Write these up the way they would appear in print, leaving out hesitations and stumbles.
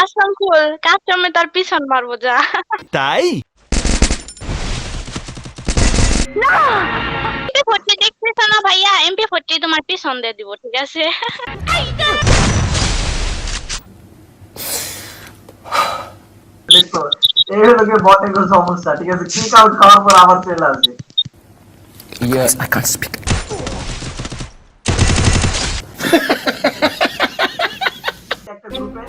Custom খুল, কাস্টমে তার পিছন মারবো যা। তাই না MP40 দেখতেছ না ভাইয়া, MP40 তোমার পিছন দিয়ে দিব, ঠিক আছে? দেখো এই হলো কি বটের সমস্যা, ঠিক আছে? কিক আউট খাওয়ার পর আবার চলে আসবে। Yes, I can't speak. একটা গ্রুপে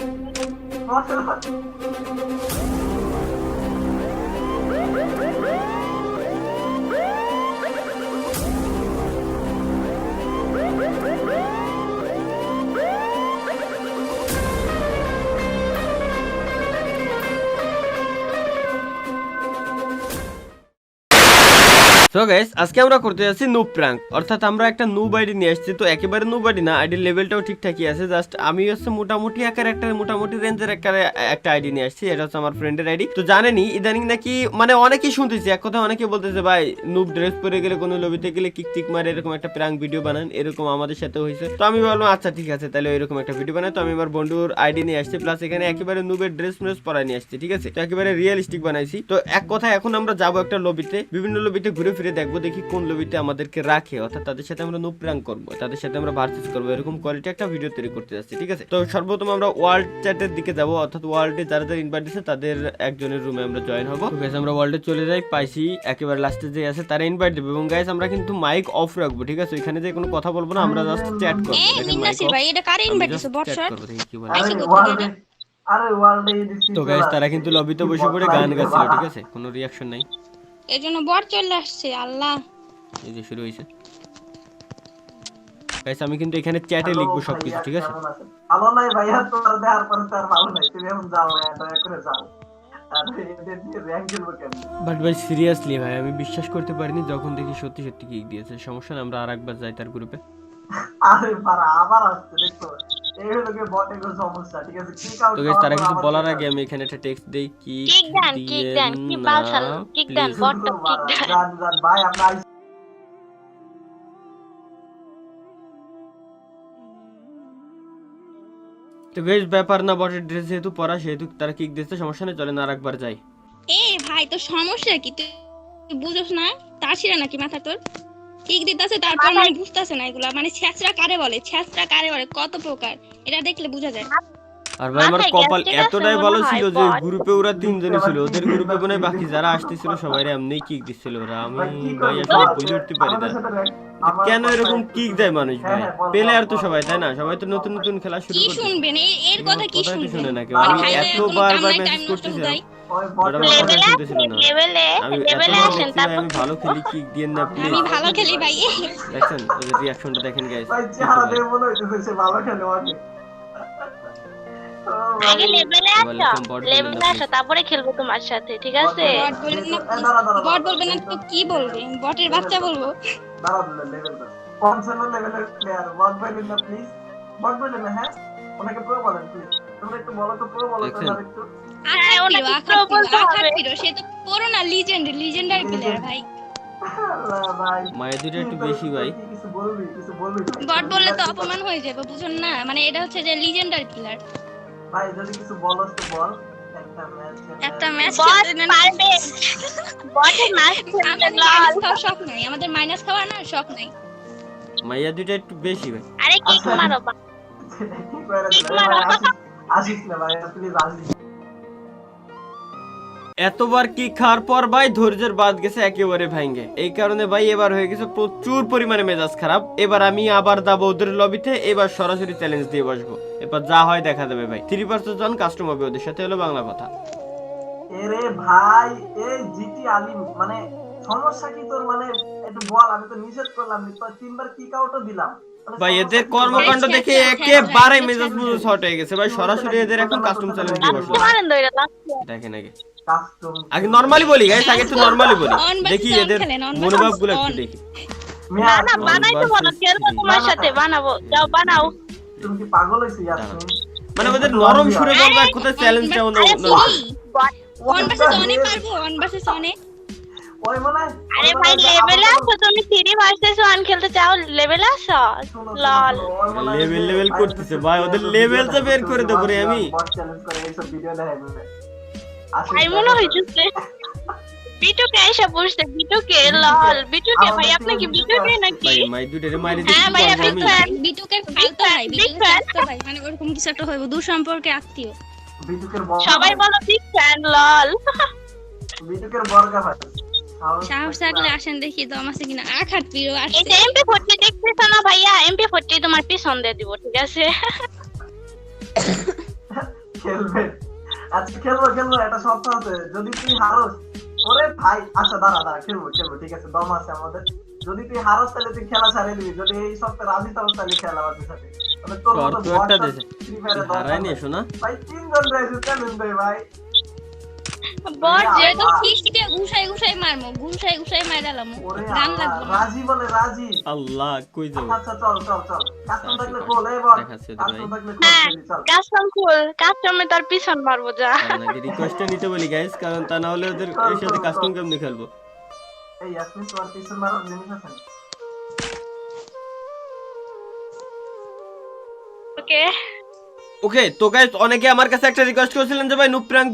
সো গাইস আজকে আমরা করতে যাচ্ছি নুব প্র্যাঙ্ক, অর্থাৎ আমরা একটা নুব আইডি নিয়ে আসছি। তো একেবারে নুব আইডি না, আইডির লেভেলটাও ঠিকঠাকই আছে। জাস্ট আমি হচ্ছে মোটামুটি আকার একটা মোটামুটি রেঞ্জের একটা আইডি নিয়ে আসছি। এটা হচ্ছে আমার ফ্রেন্ডের আইডি। তো জানেনি ইদানিং নাকি মানে অনেকেই শুনতেছি, এক কথা অনেকে বলতেছে ভাই নুব ড্রেস পরে গেলে কোনো লবিতে গেলে কিক টিক মারে এরকম একটা প্র্যাঙ্ক ভিডিও বানান, এরকম আমাদের সাথে হয়েছে। তো আমি বললাম আচ্ছা ঠিক আছে, তাহলে এরকম একটা ভিডিও বানাই। তো আমি আমার বন্ধুর আইডি নিয়ে আসছি, প্লাস এখানে একেবারে নুবের ড্রেস মেস পরাই নিয়ে আসছি, ঠিক আছে? তো একেবারে রিয়েলিস্টিক বানাইছি। তো এক কথা এখন আমরা যাবো একটা লবিতে, বিভিন্ন লবিতে ঘুরে ফিরে দেখবো, দেখি কোন লবিতে আমাদেরকে রাখে, অর্থাৎ তাদের সাথে আমরা নুব প্র্যাঙ্ক করবো, তাদের সাথে আমরা ভার্সেস করবো, এরকম কোয়ালিটি একটা ভিডিও তৈরি করতে যাচ্ছি, ঠিক আছে? তো সর্বপ্রথম আমরা ওয়ার্ল্ড চ্যাটের দিকে যাবো, অর্থাৎ ওয়ার্ল্ডে যারা যারা ইনভাইট দিচ্ছে তাদের একজনের রুমে আমরা জয়েন হবো। তো গাইস আমরা ওয়ার্ল্ডে চলে যাই, পাইছি একেবারে লাস্টে যে আছে তারা ইনভাইট দেবে। এবং গাইস আমরা কিন্তু মাইক অফ রাখবো, ঠিক আছে? এখানে যে কোনো কথা বলবো না, আমরা জাস্ট চ্যাট করবো। দেখেন মাইক অফ, ভাই এটা কারে ইনভাইট দিছে বট শট? কি বলে? আরে ওয়ার্ল্ডে দিছি। তো গাইস তারা কিন্তু লবিতে বসে পড়ে গান গাচ্ছিল, ঠিক আছে? কোনো রিঅ্যাকশন নাই, এজন্য বট চলে আসছে। আল্লাহ, এই যে শুরু হইছে। গাইস আমি কিন্তু এখানে চ্যাটে লিখবো সবকিছু, ঠিক আছে? ভালো নাই ভাইয়া, তোমার দেওয়ার পরে তার ভালো নাই, তুমি এখন যাও ভাইয়া, দয়া করে যাও। আর এদের দিয়ে র‍্যাঙ্ক খেলবো কেমনে? বাট ভাই সিরিয়াসলি ভাই আমি বিশ্বাস করতে পারিনি যখন দেখি সত্যি সত্যি কিক দিয়েছে। সমস্যা না, আমরা আরেকবার যাই তার গ্রুপে। আরে বাড়া আবার আসছে, দেখো এই হলো কি বটের সমস্যা, ঠিক আছে? Kick out. তো গাইস তারা কিছু বলার আগে আমি এখানে একটা টেক্সট দেই, কি কিক দেন, কি বালছাল কিক দেন, বট কিক দেন। জান ভাই আমরা তো বেশ ব্যাপার না, বটের ড্রেস যেহেতু পরা সেহেতু তারা কিক দিচ্ছে, সমস্যা নেই, চলেন আরেকবার যাই। এ ভাই তো সমস্যা কি? তুই বুঝছ না তার ছিড়া নাকি মাথা তোর? ঠিক দিতাছে, তারপর মানে বুঝতাছে না এগুলা, মানে ছ্যাচরা কারে বলে, ছ্যাচরা কারে বলে, কত প্রকার এটা দেখলে বোঝা যায়। আর ভাই আমার কপাল এতটাই ভালো ছিল যে গ্রুপে ওরা তিনজনই ছিল, ওদের গ্রুপে মনে হয় বাকি যারা আসতেছিল সবাই এমনি কিক দিচ্ছিল ওরা। আমি ভাই আসলে বুঝে উঠতে পারি না কেন এরকম কিক দেয় মানুষ ভাই। প্লেয়ার তো সবাই, তাই না? সবাই তো নতুন নতুন খেলা শুরু কি করছে, শুনবেন এর কথা কি কথাই তো শুনবেন? শুনে না কেউ। মানে আমি খাইলে এতবার কোনো কাম নাই, মেসেজ টাইম নষ্ট করতেছিলাম, হুদাই। বাট আমার কথা শুনতেছিল না। লেভেলে আমি লেভেলে এতবার আসেন, দেখছি ভাই তারপর আমি ভালো খেলি, কিক দিয়েন না প্লিজ। আমি ভালো খেলি ভাই। দেখছেন ওই যে রিঅ্যাকশনটা দেখেন গাইস, ভাই চেহারা দেখে মনে হইতেছে সে ভালো খেলে অনেক। আগে লেভেলে আসো, লেভেলে আসো, তারপরে খেলবো তোমার সাথে, ঠিক আছে? বট বলবেন না, বট বলবেন না তো কি বলবে? বটের বাচ্চা বলবো। দাঁড়া লেভেল দাও, কনসার্ন লেভেলের প্লেয়ার বট বলেন না প্লিজ, বট বলেন না। হ্যাঁ ওনাকে প্রো বলেন প্লিজ, তোমরা একটু বলো তো, প্রো বলো তো না একটু। সে তো পুরোনো লিজেন্ডারি প্লেয়ার ভাই। আল্লাহ ভাই মায়ের দুটো একটু বেশি ভাই। কিছু বলবি বট বললে তো অপমান হয়ে যাবে, বুঝুন না? মানে এটা হচ্ছে যে লিজেন্ডারি প্লেয়ার। ভাই যদি কিছু বলস তো বল। একটা ম্যাচ বট খেলতে পারবে, বটের ম্যাচ খেলতে মাইনাস লল। খাওয়ার শখ নাই আমাদের, মাইনাস খাওয়ার না শখ নাই। মাইয়া দুটো একটু বেশি ভাই। আরে কিক মারো বা, আসিস না ভাই প্লিজ আসিস। এতবার কি খাওয়ার পর ভাই ধৈর্যের বাদ গেছে একেবারে ভাঙ্গে। এই কারণে ভাই এবার হয়ে গেছে প্রচুর পরিমাণে মেজাজ খারাপ। এবার আমি আবার যাবো ওদের লবিতে, এবার সরাসরি চ্যালেঞ্জ দিয়ে বসবো। এবার যা হয় দেখা যাবে ভাই। 3% জন কাস্টম হবে ওদের সাথে, হলো বাংলা কথা। এরে ভাই এই জিটি আলিম মানে সমস্যা কি তোর? মানে একটু বল, আমি তো নিষেধ করলাম, তো তিনবার কিক আউটও দিলাম। ভাই এদের কর্মকাণ্ড দেখে একেবারে মেজাজ মুজাজ হট হয়ে গেছে ভাই। সরাসরি এদের এখন কাস্টম চ্যালেঞ্জ দিয়ে বসবো। মারেন দইরা লাগছে। দেখেন আগে কাস্টম আগে নরমালি বলি গাইস, আগে একটু নরমালি বলি, দেখি এদের মনোভাবগুলো একটু দেখি। না না বানাই তো বলো, খেলবো তোমার সাথে, বানাবো, যাও বানাও। তুমি কি পাগল হইছিস ইয়াসমিন? মানে ওদের নরম সুরে বলবো এক কথা চ্যালেঞ্জটা আরে অন্য। বট ওয়ান ভার্সেস ওয়ানে পারবো, ওয়ান ভার্সেস ওয়ানে। ওই মনে হয় আরে ভাই লেভেলে আছো তুমি 3 ভার্সেস 1 খেলতে চাও লেভেলে আছো লল লেভেল করতেছে ভাই, ওদের লেভেলটা বের করে দেবো রে আমি। বট চ্যালেঞ্জ করে এইসব ভিডিও দেখাইবে ভাই মনে হইছে বিটুকে এসে বসছে বিটুকে লল বিটুকে ভাই আপনি কি বিটুকে নাকি ভাই মাই দুইটারে মারি হ্যাঁ দিচ্ছি ভাই বলবো আপনি আমি। ফ্যান বিটুকে ফালতু ভাই, বিটুকে ফালতু ভাই, মানে ওরকম কিছু একটা হইব, দূর সম্পর্কে আত্মীয়। বিটুকের বর্গা সবাই বলো বিগ ফ্যান লল বিটুকের বর্গা ভাই সাহস থাকলে আসেন দেখি দম আছে কিনা। আঘাত প্রিয় এই আসছে। যে MP40 দেখতেছ না ভাইয়া MP40 তোমার পিছন দিয়ে দিব ঠিক আছে খেলবে আজকে খেলবো এটা শর্ত আছে যদি তুই হারস ওরে ভাই আচ্ছা দাঁড়া খেলবো ঠিক আছে দম আছে আমাদের যদি তুই হারস তাহলে তুই খেলা ছাড়িয়ে দিবি যদি এই সপ্তাহে রাজি তাহলে তাহলে খেলা আমাদের সাথে তবে তোর মতো তোর তো একটা বট দেশে ফ্রি ফায়ারে হারাই নিয়ে শোনা। ভাই তিনজন রয়েছে চ্যালেঞ্জ দেয় ভাই বট যে তো ফিস্টে ঘুষাই মারমু, ঘুষাই মাইরালাম। ওরে গান আল্লাহ, লাগবে না। রাজি বলে রাজি আল্লাহ কই যাবো। আচ্ছা চল কাস্টম থাকলে বল এই বল দেখাচ্ছি ওদের কাস্টম ভাই। থাকলে হ্যাঁ চল কাস্টম কুল কাস্টমে তার পিছন মারবো যা আপনাকে রিকোয়েস্টটা নিতে বলি গাইস, কারণ তা না হলে ওদের এর সাথে কাস্টম কেমনে খেলবো। এই ইয়াসমিন তোমার পিছন মারার জিনিস আছে ওকে ওকে তো গাইস অনেকে আমার কাছে একটা রিকোয়েস্ট করেছিলেন যে ভাই নুব প্র্যাঙ্ক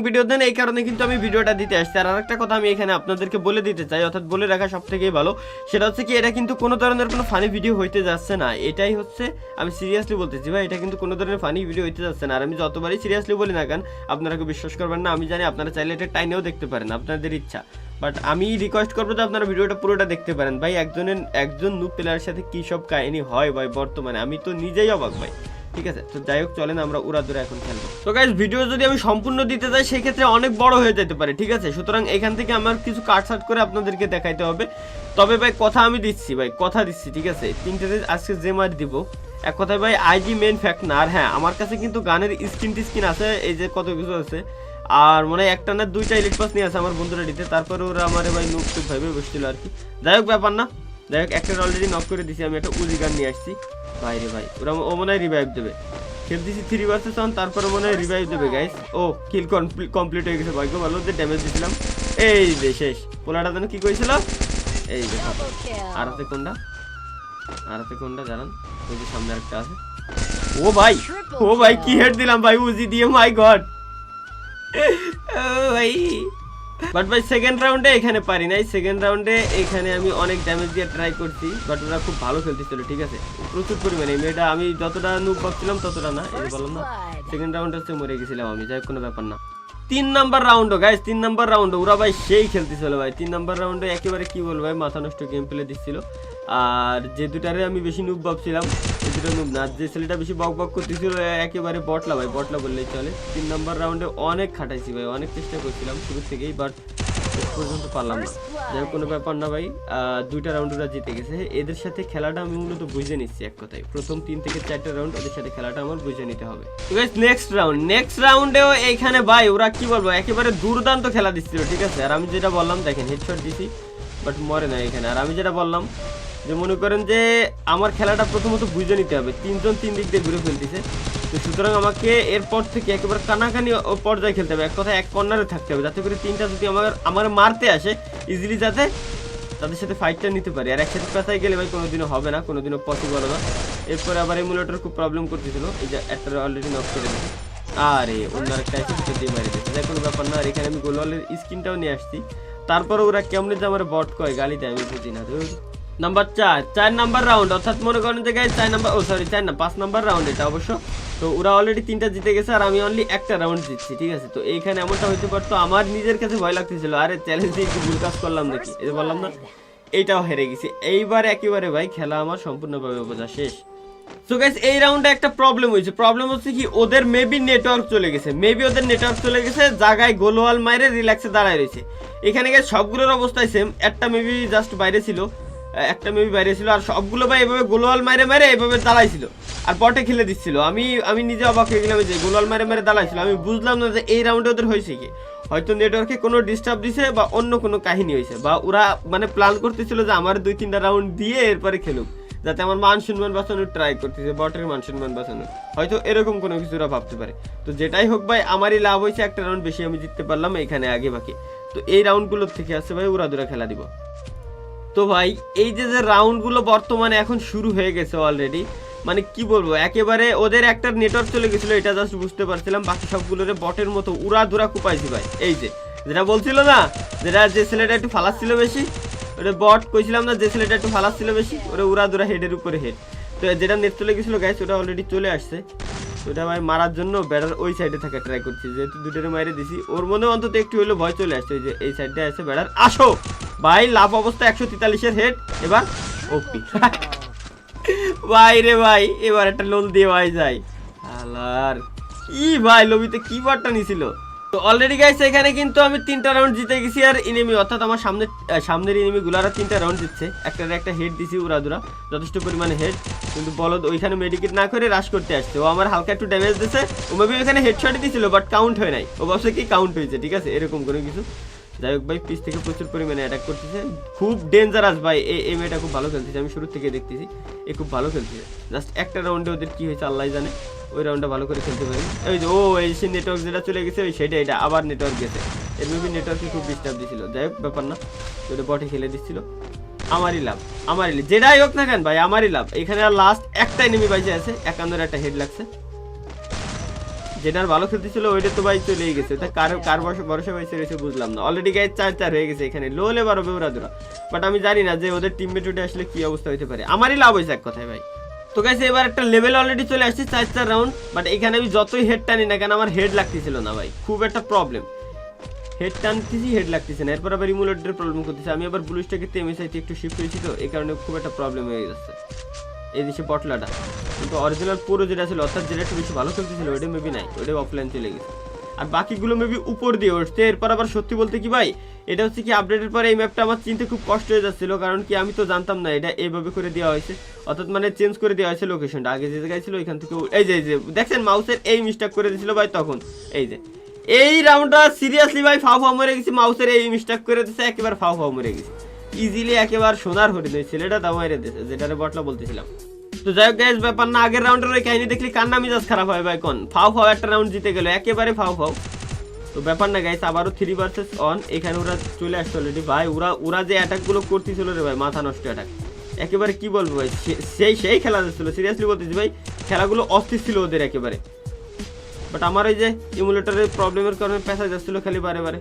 ভিডিও দেন, এই কারণে কিন্তু আমি ভিডিওটা দিতে আসছি। আর আরেকটা কথা আমি এখানে আপনাদেরকে বলে দিতে চাই, অর্থাৎ বলে রাখা সবথেকেই ভালো, সেটা হচ্ছে কি এটা কিন্তু কোনো ধরনের কোনো ফানি ভিডিও হইতে যাচ্ছে না। এটাই হচ্ছে আমি সিরিয়াসলি বলতেছি ভাই, এটা কিন্তু কোনো ধরনের ফানি ভিডিও হইতে যাচ্ছে না। আর আমি যতবারই সিরিয়াসলি বলি না কেন আপনারা কেউ বিশ্বাস করবেন না, আমি জানি আপনারা চাইলে এটা টাইনেও দেখতে পারেন, আপনাদের ইচ্ছা। বাট আমি রিকোয়েস্ট করবো যে আপনারা ভিডিওটা পুরোটা দেখতে পারেন ভাই। একজন নুব প্লেয়ারের সাথে কি সব কাহিনী হয় ভাই বর্তমানে, আমি তো নিজেই অবাক ভাই। ঠিক আছে, তো যাই হোক চলেন আমরা উড়াদুরা এখন খেলবো। তো গাইস ভিডিও যদি আমি সম্পূর্ণ দিতে যাই সেই ক্ষেত্রে অনেক বড় হয়ে যেতে পারে, ঠিক আছে। সুতরাং এখান থেকে আমার কিছু কাটছাট করে আপনাদেরকে দেখাইতে হবে। তবে ভাই কথা আমি দিচ্ছি ভাই, কথা দিচ্ছি, ঠিক আছে। তিনটে আজকে যে মার দিব, এক কথায় ভাই আইজি মেইন ফ্যাক্ট না। আর হ্যাঁ আমার কাছে কিন্তু গানের স্কিন আছে, এই যে কত কিছু আছে। আর মনে হয় একটা না দুইটা ইলিট পাস নিয়ে আছে আমার বন্ধুরা দিতে, তারপরে ওরা আমার ভাই নুব টুব ভাইবে বসছিল আর কি। যাই হোক ব্যাপার না, যাই হোক একটা অলরেডি নক করে দিছি, আমি একটা উজি গান নিয়ে আসছি ভাই ভাই। ওরা ও মনে হয় রিভাইভ দেবে, খেলতেছি 3 ভার্সেস 1, তারপরে মনে হয় রিভাইভ দেবে গাইস। ও কিল কমপ্লিট হয়ে গেছে ভাগ্য ভালো যে ড্যামেজ দিছিলাম। এই যে শেষ পোলাটা যেন কি কইছিল, এই যে আর আছে কোনটা জানান, ওই যে সামনে একটা আছে। ও ভাই কি হেড দিলাম ভাই উজি দিয়ে, মাই গড ভাই। বাট ভাই সেকেন্ড রাউন্ডে এখানে পারি নাই, সেকেন্ড রাউন্ডে এখানে আমি অনেক ড্যামেজ দিয়ে ট্রাই করছি, বাট ওরা খুব ভালো খেলতেছিল, ঠিক আছে প্রচুর পরিমাণে। মেয়েটা আমি যতটা নুব ভাবছিলাম ততটা না, এই বললাম না সেকেন্ড রাউন্ডে হচ্ছে মরে গেছিলাম আমি। যাই হোক কোনো ব্যাপার না। 3 নাম্বার রাউন্ডও গাইস, 3 নাম্বার রাউন্ডে ওরা ভাই সেই খেলতেছিল ভাই। 3 নাম্বার রাউন্ডে একেবারে কি বলবো ভাই, মাথা নষ্ট গেম প্লে দিচ্ছিল। আর যে দুটারে আমি বেশি নুব ভাবছিলাম ওই দুটো নুব না, যে ছেলেটা বেশি বক করতেছিল একেবারে বটলা ভাই, বটলা বললেই চলে। 3 নাম্বার রাউন্ডে অনেক খাটাইছি ভাই, অনেক চেষ্টা করছিলাম শুরু থেকেই, বাট পর্যন্ত পারলাম না। যাই হোক কোনো ব্যাপার না ভাই, 2টা রাউন্ড ওরা জিতে গেছে। এদের সাথে খেলাটা আমি মূলত বুঝে নিচ্ছি এক কথায়, প্রথম 3 থেকে 4টা রাউন্ড ওদের সাথে খেলাটা আমার বুঝে নিতে হবে। নেক্সট রাউন্ডেও এইখানে ভাই ওরা কি বলবো একেবারে দুর্দান্ত খেলা দিচ্ছিল, ঠিক আছে। আর আমি যেটা বললাম দেখেন হেডশট দিছি বাট মরে না এখানে। আর আমি যেটা বললাম যে মনে করেন যে আমার খেলাটা প্রথমত বুঝে নিতে হবে, 3 জন 3 দিক দিয়ে ঘুরে ফেলতেছে, তো সুতরাং আমাকে এরপর থেকে একেবারে কানাকানি পর্যায়ে খেলতে হবে, এক কথা এক কর্নারে থাকতে হবে, যাতে করে 3টা যদি আমার মারতে আসে ইজিলি যাতে তাদের সাথে ফাইটটা নিতে পারি। আর একসাথে পেঁচাই গেলে ভাই কোনোদিনও হবে না, কোনোদিনও পসিবল না। এরপরে আবার এমুলেটর খুব প্রবলেম করতেছিল, এই যে একটা অলরেডি নক করে দিয়েছে, আরে অন্য একটা এসে ভিতর দিয়ে মারি দিয়েছে। যাই কোনো ব্যাপার না। আর এখানে আমি গোলওয়ালের স্কিনটাও নিয়ে আসছি, তারপরে ওরা কেমনে যে আমার বট কয় গালি দেয় আমি বুঝি না। নাম্বার 4 নাম্বার রাউন্ড, অর্থাৎ মনে করেন যে গাইস 5 নাম্বার রাউন্ড এটা অবশ্য। তো ওরা অলরেডি 3টা জিতে গেছে আর আমি অনলি একটা রাউন্ড জিতছি, ঠিক আছে। তো এইখানে এমনটা হইতে পারতো, আমার নিজের কাছে ভয় লাগতেছিল, আরে চ্যালেঞ্জ দিয়ে একটু ভুল কাজ করলাম নাকি, এই যে বললাম না, এইটাও হেরে গেছি। এইবার একেবারে ভাই খেলা আমার সম্পূর্ণভাবে বোঝা শেষ। সো গাইস এই রাউন্ডে একটা প্রবলেম হচ্ছে কি ওদের মেবি নেটওয়ার্ক চলে গেছে, জায়গায় গোলওয়াল মাইরে রিল্যাক্সে দাঁড়ায় রয়েছে। এখানে গাইস সবগুলোর অবস্থায় সেম, একটা মেবি জাস্ট বাইরে ছিল, আর সবগুলো ভাই এভাবে গোলওয়াল মাইরে এভাবে দাঁড়াইছিল আর বটে খেলে দিচ্ছিল। আমি নিজে অবাক হয়ে গেলাম যে গোলওয়াল মাইরে দাঁড়াইছিল। আমি বুঝলাম না যে এই রাউন্ডে ওদের হয়েছে কি, হয়তো নেটওয়ার্কে কোনো ডিস্টার্ব দিছে বা অন্য কোনো কাহিনী হয়েছে, বা ওরা মানে প্ল্যান করতেছিল যে আমার 2-3টা রাউন্ড দিয়ে এরপরে খেলুক, যাতে আমার মান সম্মান বাঁচানোর ট্রাই করতেছে, বটের মান সম্মান বাঁচানোর, হয়তো এরকম কোনো কিছু ওরা ভাবতে পারে। তো যেটাই হোক ভাই আমারই লাভ হয়েছে, একটা রাউন্ড বেশি আমি জিততে পারলাম এখানে আগে বাকি। তো এই রাউন্ডগুলোর থেকে আছে ভাই উড়াদুরা খেলা দিব। তো ভাই এই যে রাউন্ডগুলো বর্তমানে এখন শুরু হয়ে গেছে অলরেডি, মানে কি বলবো, একেবারে ওদের একটা নেটওয়ার্ক চলে গেছিল, এটা জাস্ট বুঝতে পারছিলাম। বাকি সবগুলোরে বটের মতো উড়াধুরা কুপাইছি ভাই। এই যে যেটা বলছিল না, যে ছেলেটা একটু ফালাচ্ছিল বেশি, ওটা বট কইছিলাম না, যে ছেলেটা একটু ফালাচ্ছিল বেশি, ওরা উড়াধুরা হেডের উপরে হেড। তো যেটা নেট চলে গেছিলো গাইস, ওটা অলরেডি চলে আসছে। ওটা ভাই মারার জন্য বেড়ার ওই সাইডে থাকা ট্রাই করছি, যেহেতু দুটোরে মাইরে দিছি, ওর মনে অন্তত একটু হইলো ভয় চলে আসছে। যে এই সাইডে আছে বেড়ার, আসো ভাই, লাভ অবস্থা 143-এর হেড। এবার ওপি ভাই রে ভাই, এবার একটা লোল দিয়ে ভাই যায় আলার কি ভাই, লবিতে কি বারটা নিছিল। তো অলরেডি গাইস এখানে কিন্তু আমি 3টা রাউন্ড জিতে গেছি, আর এনিমি অর্থাৎ আমার সামনের এনিমি গুলারা 3টা রাউন্ড জিতছে। একটা হেড দিছি উড়াদুরা, যথেষ্ট পরিমাণে হেড, কিন্তু বলদ ওইখানে মেডিকেট না করে রাশ করতে আসছে। ও আমার হালকা একটু ড্যামেজ দিয়েছে, ও মেবি ওখানে হেডশট দিছিল বাট কাউন্ট হয় নাই, ও ভাবছে কি কাউন্ট হয়েছে, ঠিক আছে, এরকম কোনো কিছু। যাই হোক ভাই, পিস থেকে প্রচুর পরিমাণে অ্যাটাক করতেছে, খুব ডেঞ্জারাস ভাই। এই মেয়েটা খুব ভালো খেলতেছে, আমি শুরু থেকে দেখতেছি এ খুব ভালো খেলতেছে। জাস্ট একটা রাউন্ডে ওদের কি হয়েছে আল্লাহ জানে, ওই রাউন্ডটা ভালো করে খেলতে পারি। ওই যে এই সে নেটওয়ার্ক যেটা চলে গেছে, ওই সেটা এটা আবার নেটওয়ার্ক গেছে, এর মেবি নেটওয়ার্কে খুব ডিস্টার্ব দিছিল। যাই হোক ব্যাপার না, ওটা বটে খেলে দিচ্ছিল, আমারই লাভ, যেটাই হোক না কেন ভাই, আমারই লাভ। এখানে আর লাস্ট একটা এনিমি বাইজে আছে, 51-এর একটা হেড লাগছে। যেটার ভালো খেলতেছিল ওইটা তো ভাই চলেই গেছে, তা কার ভরসা পাইছে রয়েছে বুঝলাম না। অলরেডি গায়ে 4-4 হয়ে গেছে, এখানে লো লেবার হবে উড়াদুরা, বাট আমি জানি না যে ওদের টিমমেট ওটা আসলে কি অবস্থা হতে পারে। আমারই লাভ হয়েছে এক কথায় ভাই। তো গাইস এবার একটা লেভেল অলরেডি চলে আসছে, 4-4 রাউন্ড, বাট এখানে আমি যতই হেড টানি না কেন আমার হেড লাগতেছিল না ভাই, খুব একটা প্রবলেম। হেড টানতেছি, হেড লাগতেছে না, এরপর আবার ইমুলেটরের প্রবলেম করতেছে। আমি আবার ব্লুস্টাকে এমএসআইতে একটু শিফট হয়েছি, তো এই কারণে খুব একটা প্রবলেম হয়ে যাচ্ছে এই দেশে বটলাটা। কিন্তু অরিজিনাল পুরো যেটা ছিল, অর্থাৎ যেটা একটু বেশি ভালো খেলতেছিল, ওইটা মেবি নাই, ওইটা অফলাইন চলে গেছে, আর বাকিগুলো মেবি উপর দিয়ে উঠছে। এরপর আবার সত্যি বলতে কি ভাই, এটা হচ্ছে কি আপডেটের পরে এই ম্যাপটা আমার চিনতে খুব কষ্ট হয়ে যাচ্ছিল, কারণ কি আমি তো জানতাম না এটা এইভাবে করে দেওয়া হয়েছে, অর্থাৎ মানে চেঞ্জ করে দেওয়া হয়েছে লোকেশনটা। আগে যে জায়গায় ছিল ওইখান থেকে এই যে দেখছেন মাউসের এই মিস্টেক করে দিয়েছিল ভাই তখন। এই যে এই রাউন্ডটা সিরিয়াসলি ভাই ফাও মরে গেছি, মাউসের এই মিস্টেক করে দিয়েছে, একেবারে ফাও মরে গেছি ইজিলি, একেবারে সোনার হরিণ ওই ছেলেটা দামাইরে দিয়েছে, যেটারে বটলা বলতেছিলাম। তো যাই হোক গাইস, ব্যাপার না, আগের রাউন্ডের ওই কাহিনী দেখলি কান্না মিজাজ খারাপ হয় ভাই, কোন ফাও একটা রাউন্ড জিতে গেল, একেবারে ফাও। তো ব্যাপার না গাইস, আবারও 3 ভার্সেস 1, এখানে ওরা চলে আসছে অলরেডি ভাই। ওরা যে অ্যাটাকগুলো করতেছিল রে ভাই, মাথা নষ্ট অ্যাটাক, একেবারে কি বলবো ভাই, সেই খেলা যাচ্ছিল, সিরিয়াসলি বলতেছি ভাই, খেলাগুলো অস্থির ছিল ওদের একেবারে। বাট আমার ওই যে ইমুলেটরের প্রবলেমের কারণে পেঁচা যাচ্ছিল খালি বারে।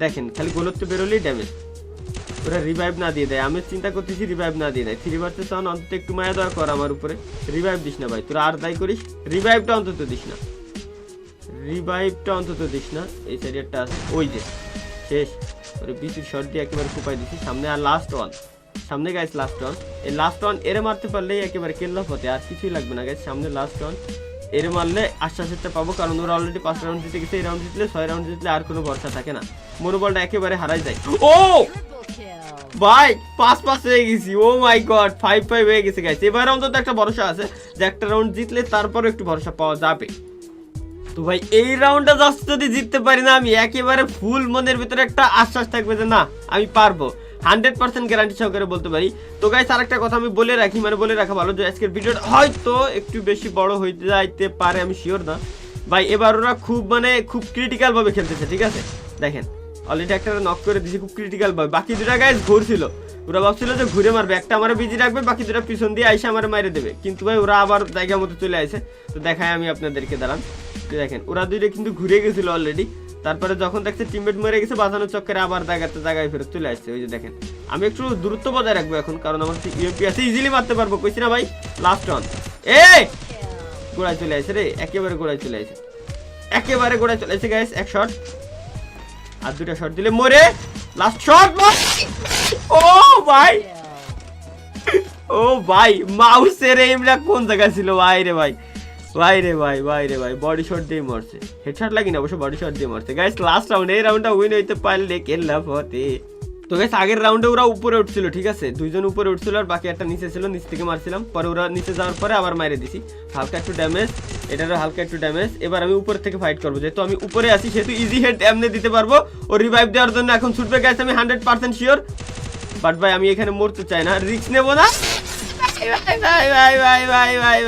দেখেন খালি গোলত্ব বেরোলেই ড্যামেজ, ওরা রিভাইভ না দিয়ে দেয়। আমি চিন্তা করতেছি রিভাইভ না দিয়ে দেয়। 3 ভার্সেস 1 অন্তত একটু মায়া দয়া কর আমার উপরে, রিভাইভ দিস না ভাই, তোরা আর দায় করিস, রিভাইভটা অন্তত দিস না, এই সাইডেরটা আছে, ওই যে শেষ, ওরে বিসির শট দিয়ে একেবারে কুপাই দিছি। সামনে আর লাস্ট ওয়ান, সামনে গাইস লাস্ট ওয়ান, এই লাস্ট ওয়ান এরে মারতে পারলেই একেবারে কেল্লা হতে, আর কিছুই লাগবে না গাইস। সামনে লাস্ট ওয়ান, এরে মারলে আশ্বাসটা পাবো, কারণ ওরা অলরেডি 5 রাউন্ড জিতে গেছে। এই রাউন্ড জিতলে 6 রাউন্ড জিতলে আর কোনো ভরসা থাকে না, মনোবলটা একেবারে হারাই যায়। ও ভাই 5-5 হয়ে গেছি, ও মাই গড 5-5 হয়ে গেছে গাইস। এবারে অন্তত একটা ভরসা আছে যে একটা রাউন্ড জিতলে তারপরে একটু ভরসা পাওয়া যাবে। তো ভাই এই রাউন্ডটা জাস্ট যদি জিততে পারি না, আমি একেবারে ফুল মনের ভিতরে একটা আশ্বাস থাকবে যে না আমি পারবো, 100% গ্যারান্টি সহকারে বলতে পারি। তো গাইস আরেকটা কথা আমি বলে রাখি, মানে বলে রাখা ভালো, যে আজকের ভিডিওটা হয়তো একটু বেশি বড় হইতে যাইতে পারে, আমি শিওর না ভাই। এবার ওরা খুব ক্রিটিক্যাল ভাবে খেলতেছে, ঠিক আছে। দেখেন অলরেডি একটা নক করে দিয়েছি খুব ক্রিটিক্যাল ভাবে, বাকি দুটা গাইস ঘুরছিল, ওরা ভাবছিল যে ঘুরে মারবে, একটা আমার বিজি রাখবে, বাকি দুটা পিছন দিয়ে আইসা আমার মাইরে দেবে, কিন্তু ভাই ওরা আবার জায়গা মতো চলে আসে। তো দেখায় আমি আপনাদেরকে, দাঁড়ান, দেখেন ওরা দুইটা কিন্তু ঘুরে গেছিল অলরেডি, তারপরে যখন দেখছে টিমমেট মরে গেছে বাঁচানোর চক্করে আবার জায়গায় ফেরত চলে আসছে। ওই যে দেখেন, আমি একটু দূরত্ব বজায় রাখবো এখন, কারণ আমার ইউএমপি আছে, ইজিলি মারতে পারবো, কইছি না ভাই। লাস্ট ওয়ান, গোড়ায় চলে আসে রে, একেবারে গোড়ায় চলে আসে গাইস। এক শট আর 2টা শট দিলে মরে, লাস্ট শট, ও ভাই মাউসের এইমটা কোন জায়গায় ছিল ভাই রে ভাই, বডি শট দিয়ে মরছে, হেডশট লাগি না অবশ্য, বডি শট দিয়ে মরছে গাইস। লাস্ট রাউন্ড, এই রাউন্ডটা উইন হইতে পারলে কেল্লা ফতে। তো গাইস আগের রাউন্ডে ওরা উপরে উঠছিল, ঠিক আছে, 2 জন উপরে উঠছিল আর বাকি একটা নিচে ছিল, নিচ থেকে মারছিলাম, পরে ওরা নিচে যাওয়ার পরে আবার মাইরে দিছি, হালকা একটু ড্যামেজ, এটারও হালকা একটু ড্যামেজ। এবার আমি উপর থেকে ফাইট করবো, যেহেতু আমি উপরে আছি সেহেতু ইজি হেড এমনি দিতে পারবো। ও রিভাইভ দেওয়ার জন্য এখন ছুটবে গাইস, আমি 100% শিওর। বাট ভাই আমি এখানে মরতে চাই না, রিস্ক নেবো না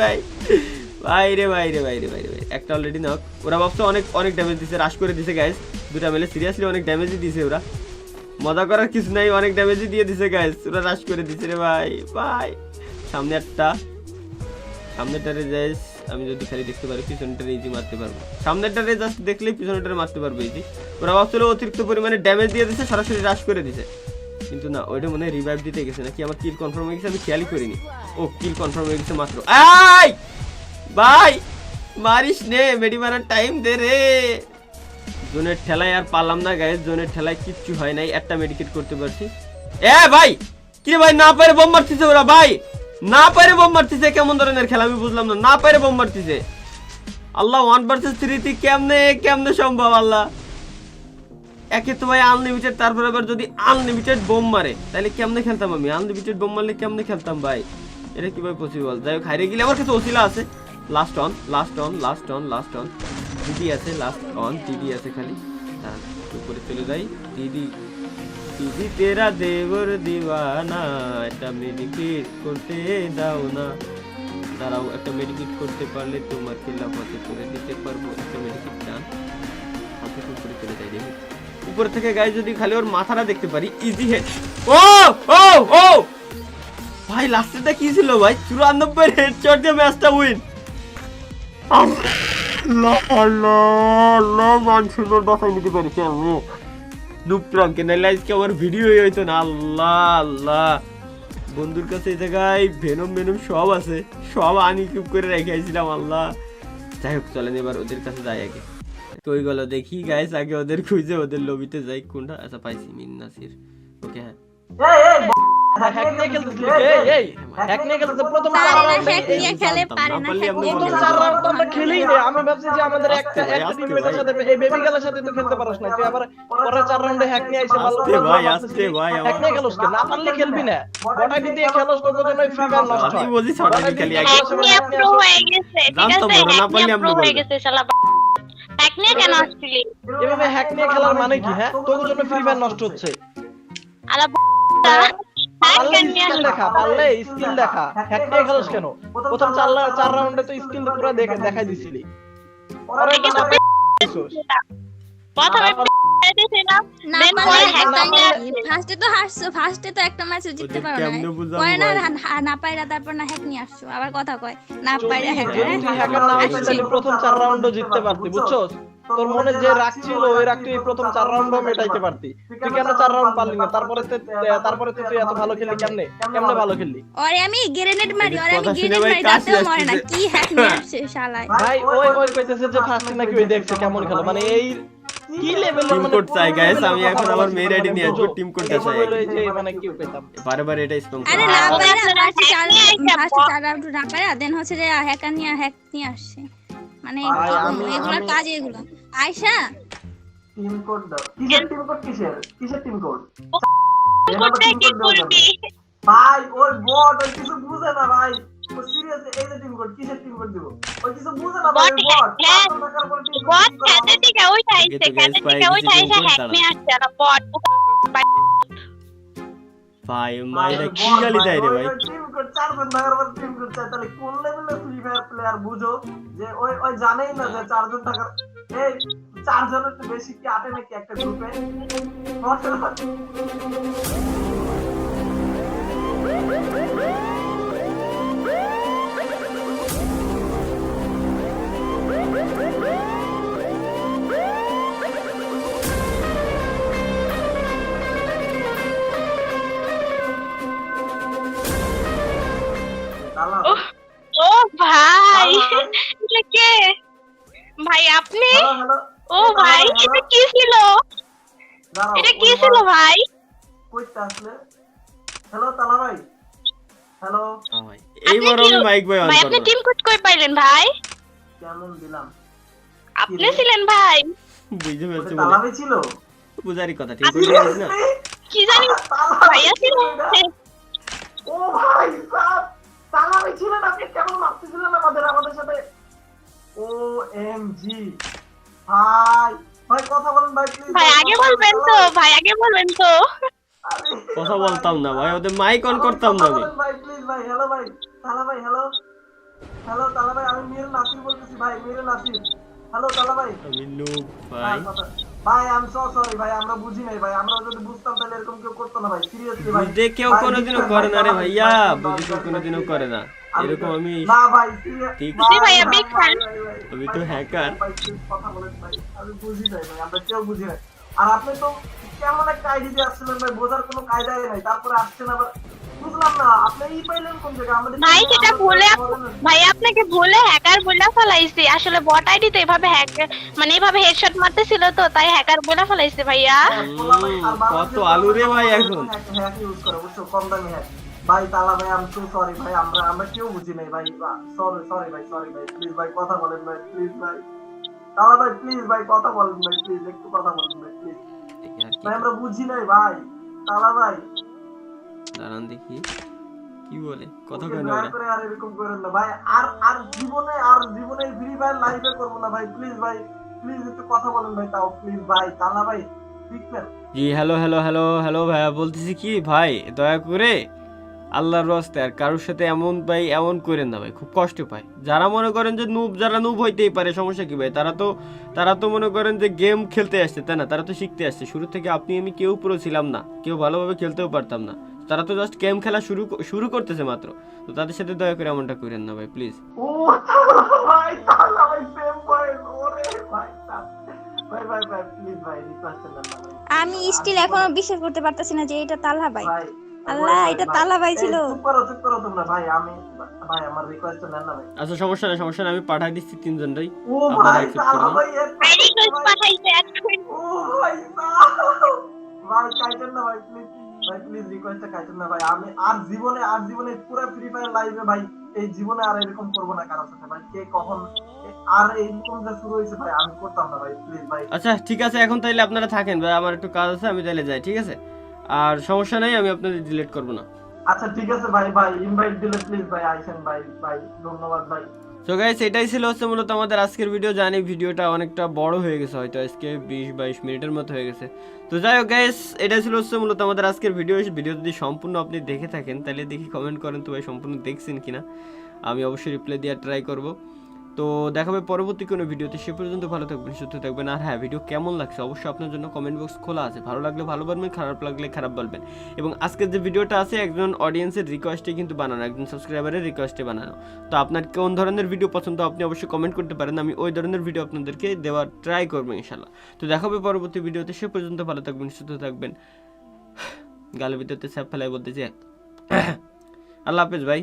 ভাই। বাইরে বাইরে বাইরে বাইরে বাইরে একটা অলরেডি নক। ওরা ভাবছে অনেক অনেক ড্যামেজ দিছে, রাশ করে দিছে গাইস। দুটা মেলে সিরিয়াসলি অনেক ড্যামেজই দিছে ওরা, মজা করার কিছু নাই, অনেক ড্যামেজই দিয়ে দিছে গাইস। ওরা রাশ করে দিছে রে ভাই ভাই। সামনে একটা, সামনেটারে গাইস আমি যদি খালি দেখতে পারি পিছনটারে ইজি মারতে পারবো। সামনেটারে জাস্ট দেখলেই পিছনটারে মারতে পারবো ইজি। ওরা ভাবছিল অতিরিক্ত পরিমাণে ড্যামেজ দিয়ে দিছে, সরাসরি রাশ করে দিছে, কিন্তু না, ওইটা মনে হয় রিভাইভ দিতে গেছে নাকি। আমার কিল কনফার্ম হয়ে গেছে, আমি খেয়ালই করিনি। ও কিল কনফার্ম হয়ে গেছে মাত্র। আই ভাই মারিস নে, মেডি মারার টাইম দে রে। জোনের ঠেলায় আর পারলাম না গাইস, জোনের ঠেলায় কিচ্ছু হয় নাই, একটা মেডিকেট করতে পারছি। এ ভাই কি ভাই, না পারে বোম মারতেছে ওরা ভাই, না পারে বোম মারতেছে। কেমন ধরনের খেলা আমি বুঝলাম না, না পারে বোম মারতেছে। আল্লাহ 1 ভার্সেস 3 কেমনে কেমনে সম্ভব আল্লাহ? একে তো ভাই আনলিমিটেড, তারপর আবার যদি আনলিমিটেড বোম মারে তাহলে কেমনে খেলতাম আমি? আনলিমিটেড বোম মারলে কেমনে খেলতাম ভাই? এটা কিভাবে পসিবল? যাই হোক হারিয়ে গেলে আমার কাছে ওসিলা আছে। Last on last on last on last on দিদি আছে, লাস্ট অন দিদি আছে খালি। উপরে চলে যাই। দিদি দিদি তেরা দেবর দিওয়ানা, এটা মেডিকেট করতে দাও না। দাঁড়াও, একটা মেডিকেট করতে পারলে তোমার খেলাফতে করে দিতে পারবো। একটা মেডিকেট চান হাতে উপরে চলে যাই। দেখি উপর থেকে গায়ে যদি খালি ওর মাথাটা দেখতে পারি, ইজি হেড। ও ও ও ভাই লাস্টেরটা কি ছিল ভাই? 94 হেডশট দিয়ে ম্যাচটা উইন। আল্লাহ আল্লাহ আল্লাহ, মানছিল বাঁচাই নিতে পারিস আমি নুব প্রাঙ্কে, নাইলে আজকে আমার ভিডিও হইতো না। আল্লাহ আল্লাহ, বন্ধুর কাছে এই জায়গায় ভেনম ভেনম সব আছে, সব আনইকুইপ করে রেখে আইছিলাম। আল্লাহ, যাই হোক চলেন এবার ওদের কাছে যাই আগে। তো ওইগুলো দেখি গাইস, আগে ওদের খুঁজে ওদের লবিতে যাই। কোনটা? আচ্ছা পাইছি, মিন নাসির। ওকে হ্যাঁ, হ্যাক নিয়ে খেলতেছিস এই হ্যাক নিয়ে খেলতে প্রথম পারে 4 না, রাউন্ডে হ্যাক নিয়ে খেলে পারে না, হ্যাক নিয়ে প্রথম খেলে 4 রাউন্ড আমরা খেলেই রে। আমি ভাবছি যে আমাদের একটা টিমমেটের সাথে এই বেবি গালের সাথে তো খেলতে পারছ না, তুই আবার পরের 4 রাউন্ডে হ্যাক নিয়ে আইছে। আস্তে ভাই আস্তে ভাই, হ্যাক নিয়ে খেলোস কেন? না পারলে খেলবি না, বটাই দিয়ে খেলোস তো জন্য ফ্রি ফায়ার নষ্ট হয়। আমি বলছি ছটা খালি আগে হ্যাক নিয়ে প্রো হয়ে গেছে, ঠিক জানতো আছে? বড় না হ্যাক পারলে নিয়ে আপনি প্রো হয়ে বলবেন। গেছে শালা। হ্যাক নিয়ে কেন আসছিলি? এভাবে হ্যাক নিয়ে খেলার মানে কি? হ্যাঁ তোর জন্য ফ্রি ফায়ার নষ্ট হচ্ছে। আলা হ্যাক নিয়ে স্কিল দেখা, পারলে স্কিল দেখা, হ্যাক নিয়ে খেলোস কেন? প্রথম 4 রাউন্ডে তো স্কিল পুরো দেখাই দিছিলি। পরে তো না পেছিস। প্রথমে দিছিলাম, না দেন পারলে পরে হ্যাক হ্যাক নিয়ে নিয়ে ফার্স্টে তো হারছো, ফার্স্টে তো একটা ম্যাচ জিততে ওদের পারো না, কেমনে বুঝাবো পরে না ভাই? না পাইরা তারপর না হ্যাক নিয়ে আসছো, আবার কথা কয় না পাইরা হ্যাক যদি তুই হ্যাকার না হইতিস তাহলে প্রথম 4 রাউন্ডও জিততে পারতি, বুঝছস? তোর মনে যে রাগ ছিল ওই রাগ তুই প্রথম 4 রাউন্ডও মেটাইতে পারতি। তুই কেন 4 রাউন্ড পারলি না? তারপরে তুই এত ভালো খেললি কেমনে? কেমনে ভালো খেললি? ওরে আমি গ্রেনেড মারি, ওরে আমি কথা শুনে গ্রেনেড ভাই মারি, কাশি তাতেও মরে না। আসছে। কি হ্যাক নিয়ে আসছে শালায়। ভাই ওই কইতেছে যে ফার্স্ট নাকি ওই দেখছে কেমন খেলো, মানে এই কি লেভেলের টিম মানে কোড চাই গাইস, আমি এখন আমার মেয়ের আইডি নিয়ে আসবো, টিম কোডটা চাই। মানে কি পেতাম বারবার এটা স্প্যাম আরে করে। না ওরা পাইরা আপনারা hack নিয়ে আইসা ফার্স্ট 4 রাউন্ড না পাইরা দেন হচ্ছে যে হ্যাকার নিয়ে হ্যাক নিয়ে আসছে, মানে ভাই, এগুলা কাজ এগুলো। আয়শা টিম কোড দাও। কিসের টিম কোড? করতে কি করবি? ভাই ওই বট ওই কিছু বুঝে না ভাই, ও সিরিয়াস। এই যে টিম কোড, কিসের টিম কোড দিব? ওই কিছু বুঝে না ভাই, ওই বট 500 টাকার পরে টিম কোড বট খেতে থেকে ওইটা আইছে, খেতে থেকে ওইটা আইছে, হ্যাক নিয়ে আসছে না বট। ভাই মাইরা কি গালি দেয় রে ভাই? টিম কোড 400 টাকার পরে টিম কোড চাই, তাহলে কোন লেভেলের ফ্রি ফায়ার প্লেয়ার বুঝো যে ওই জানেই না যে 400 টাকার এই 4 জনের তো বেশি কি আটে নাকি একটা গ্রুপে? ও ভাই, এটা কে ভাই? আপনি? হ্যালো হ্যালো, ও ভাই, এটা কি ছিল? এটা কি ছিল ভাই? কইতে আসলে। হ্যালো তালা ভাই, হ্যালো ভাই এইবার আমি মাইক ভাই অন ভাই আপনি করব। টিম কোড কই পাইলেন ভাই? কেমন দিলাম? আপনি ছিলেন ভাই? বুঝতে পারছি তালা ভাই ছিল? বুঝারি কথা ঠিক বলিস না। কি জানি ভাইয়া ছিল। ও ভাই সাহেব, তালা ভাই ছিলেন আপনি? কেমন মারতেছিলেন আমাদের সাথে? ও এম জি ভাই, ভাই কথা বলেন ভাই প্লিজ। ভাই আগে বলবেন তো, ভাই আগে বলবেন তো। কথা বলতাম না ভাই, ওদের মাইক অন করতাম না আমি। ভাই প্লিজ ভাই, হ্যালো ভাই, তালা ভাই হ্যালো। হ্যালো তালা ভাই, আমি মির নাসির বলতেছি ভাই, মির নাসির। হ্যালো তালা ভাই। আমি নুব ভাই। ভাই আই এম সো সরি ভাই, আমরা বুঝি নাই ভাই, আমরা যদি বুঝতাম তাহলে এরকম কেউ করতো না ভাই, সিরিয়াসলি ভাই। বুঝে কেউ ভাই, কোনোদিনও ভাই, করে না রে ভাই, ভাইয়া, ভাই, বুঝে কেউ ভাই, কোনোদিনও ভাই, করে না এরকম। আমি না ভাই সিরিয়াস ঠিক জি ভাইয়া, big fan। আমি তো হ্যাকার। ভাই please কথা বলেন ভাই, আমি বুঝি নাই ভাই, আমরা কেউ বুঝি নাই। আর আপনি তো কেমন একটা আইডি দিয়ে আসছিলেন ভাই, বোঝার কোনো কায়দাই নাই, তারপরে আসছেন আবার বুঝলাম না আপনি ই পাইলেন কোন জায়গায় আমাদের। ভাই সেটা ভুলে ভাই আপনাকে ভুলে হ্যাকার বলে ফেলাইছি, আসলে বট আইডি তো এভাবে হ্যাক মানে এভাবে হেডশট মারতেছিল তো তাই হ্যাকার বলে ফেলাইছি ভাইয়া। কত আলু রে ভাই এখন। হ্যাক ইউজ করে বুঝছো, কম দামি হ্যাক। ভাই তালা ভাই আই এম সো সরি ভাই, আমরা কেউ বুঝি নাই ভাই, সরি ভাই প্লিজ ভাই কথা বলেন ভাই, প্লিজ ভাই তালা ভাই, প্লিজ ভাই কথা বলেন ভাই, প্লিজ একটু কথা বলেন ভাই প্লিজ ভাই, আমরা বুঝি নাই ভাই তালা ভাই। দাঁড়ান দেখি কি বলে, কথা ওকে, কয় না দয়া ওরা। করে আর এরকম করেন না ভাই, আর জীবনে ফ্রি ফায়ার লাইভে করবো না ভাই, প্লিজ ভাই, প্লিজ একটু কথা বলেন ভাই, তাও প্লিজ ভাই তালা ভাই পিকলেন। জি হ্যালো হ্যালো হ্যালো হ্যালো ভাইয়া, বলতেছি কি ভাই দয়া করে আল্লাহর রাস্তে আর কারোর সাথে এমন ভাই এমন করেন না ভাই, খুব কষ্ট পায়। যারা মনে করেন যে নুব, যারা নুব হইতেই পারে, সমস্যা কি ভাই, তারা তো মনে করেন যে গেম খেলতে আসছে, তাই না? তারা তো শিখতে আসছে। শুরু থেকে আপনি আমি কেউ পুরো ছিলাম না, কেউ ভালোভাবে খেলতেও পারতাম না, তারা তো জাস্ট গেম খেলা শুরু করতেছে মাত্র। তো তাদের সাথে দয়া করে এমনটা করেন না ভাই প্লিজ। ও তালা ভাই সেম পয়েন্ট, ওরে ভাই ভাই প্লিজ ভাই রিকোয়েস্ট করেন না ভাই। আমি স্টিল এখনো বিশ্বাস করতে পারতেছি না যে এটা তালহা ভাই। ভাই আল্লাহ, এটা তালা ভাই ছিল। চুপ করো তোমরা ভাই, ভাই আমার রিকোয়েস্ট নেন না ভাই। আচ্ছা সমস্যা নেই, আমি পাঠাই দিচ্ছি 3 জনটাই। ও আপনারা ভাই accept তালা করে ভাই ভাই রিকোয়েস্ট পাঠাইছে এখন। ও ভাই ভাই কাইটেন না ভাই প্লিজ রিকোয়েস্টটা কাইটেন না ভাই, আমি আর জীবনে পুরো ফ্রি ফায়ার লাইভে ভাই এই জীবনে আর এরকম করব না কারোর সাথে ভাই, কে কখন আর এইরকম যা শুরু হয়েছে ভাই আমি করতাম না ভাই, প্লিজ ভাই। আচ্ছা ঠিক আছে, এখন তাইলে আপনারা থাকেন ভাই, আমার একটু কাজ আছে, আমি তাইলে যাই, ঠিক আছে? আর সমস্যা নাই, আমি আপনাদের ডিলিট করব না। আচ্ছা ঠিক আছে ভাই ইনভাইট দিলে প্লিজ ভাই আইসেন ভাই ধন্যবাদ ভাই। সো গাইস এটাই ছিল হচ্ছে মূলত আমাদের আজকের ভিডিও। জানি ভিডিওটা অনেকটা বড় হয়ে গেছে, হয়তো আজকে 20-22 মিনিটের মতো হয়ে গেছে। তো যাই হোক গাইস, এটাই ছিল হচ্ছে মূলত আমাদের আজকের ভিডিও যদি সম্পূর্ণ আপনি দেখে থাকেন তাহলে দেখি কমেন্ট করেন তো ভাই সম্পূর্ণ দেখছেন কিনা, আমি অবশ্যই রিপ্লাই দেওয়ার ট্রাই করব। তো দেখাবে পরবর্তী কোনো ভিডিওতে, সে পর্যন্ত ভালো থাকবেন, সুস্থ থাকবেন। আর হ্যাঁ, ভিডিও কেমন লাগছে অবশ্যই আপনার জন্য কমেন্ট বক্স খোলা আছে, ভালো লাগলে ভালো বলবেন, খারাপ লাগলে খারাপ বলবেন। এবং আজকের যে ভিডিওটা আছে একজন অডিয়েন্সের রিকোয়েস্টে কিন্তু বানানো, একজন সাবস্ক্রাইবারের রিকোয়েস্টে বানানো। তো আপনার কোন ধরনের ভিডিও পছন্দ আপনি অবশ্যই কমেন্ট করতে পারেন, আমি ওই ধরনের ভিডিও আপনাদেরকে দেওয়ার ট্রাই করবো ইনশাল্লাহ। তো দেখাবে পরবর্তী ভিডিওতে, সে পর্যন্ত ভালো থাকবেন, সুস্থ থাকবেন। গালের ভিতরতে স্যাপ ফেলাই বলতেছি আল্লাহ হাফেজ ভাই।